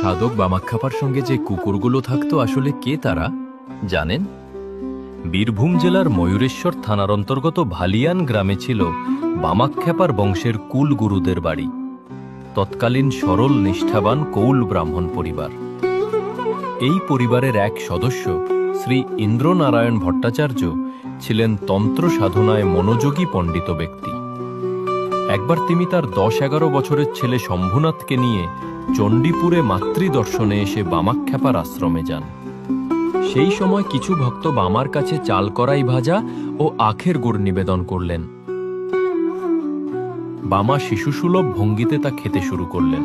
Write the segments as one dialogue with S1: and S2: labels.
S1: সাধক বামাখ্যাপার সঙ্গে যে কুকুরগুলো থাকতো আসলে কে তারা জানেন? বীরভূম জেলার ময়ূরেশ্বর থানার অন্তর্গত ভালিয়ান গ্রামে ছিল বামাখ্যাপার বংশের কুল গুরুদের বাড়ি। তৎকালীন সরল নিষ্ঠাবান কৌল ব্রাহ্মণ পরিবার। এই পরিবারের এক সদস্য শ্রী ইন্দ্রনারায়ণ ভট্টাচার্য ছিলেন তন্ত্র সাধনায় মনোযোগী পণ্ডিত ব্যক্তি। একবার তিনি তার 10-11 বছরের ছেলে শম্ভুনাথকে নিয়ে চণ্ডীপুরে মাতৃদর্শনে এসে বামাখ্যাপার আশ্রমে যান। সেই সময় কিছু ভক্ত বামার কাছে চাল কড়াই ভাজা ও আখের গুড় নিবেদন করলেন। বামা শিশুসুলভ ভঙ্গিতে তা খেতে শুরু করলেন।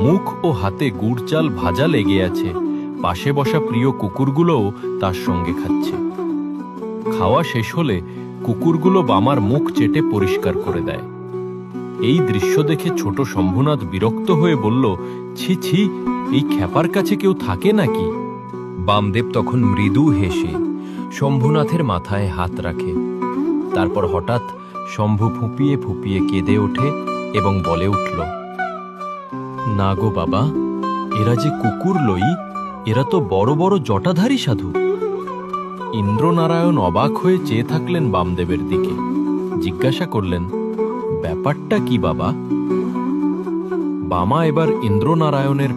S1: মুখ ও হাতে গুড় চাল ভাজা লেগে আছে, পাশে বসা প্রিয় কুকুরগুলোও তার সঙ্গে খাচ্ছে। খাওয়া শেষ হলে কুকুরগুলো বামার মুখ চেটে পরিষ্কার করে দেয়। এই দৃশ্য দেখে ছোট শম্ভুনাথ বিরক্ত হয়ে বলল, ছি ছি, এই খ্যাপার কাছে কেউ থাকে নাকি? বামদেব তখন মৃদু হেসে শম্ভুনাথের মাথায় হাত রাখে। তারপর হঠাৎ শম্ভু ফুঁপিয়ে ফুঁপিয়ে কেঁদে ওঠে এবং বলে উঠল, না গো বাবা, এরা যে কুকুর লই, এরা তো বড় বড় জটাধারী সাধু। ইন্দ্রনারায়ণ অবাক হয়ে চেয়ে থাকলেন বামদেবের দিকে। জিজ্ঞাসা করলেন, ব্যাপারটা কি বাবা? বামা এবার ইন্দ্রনারায়ণের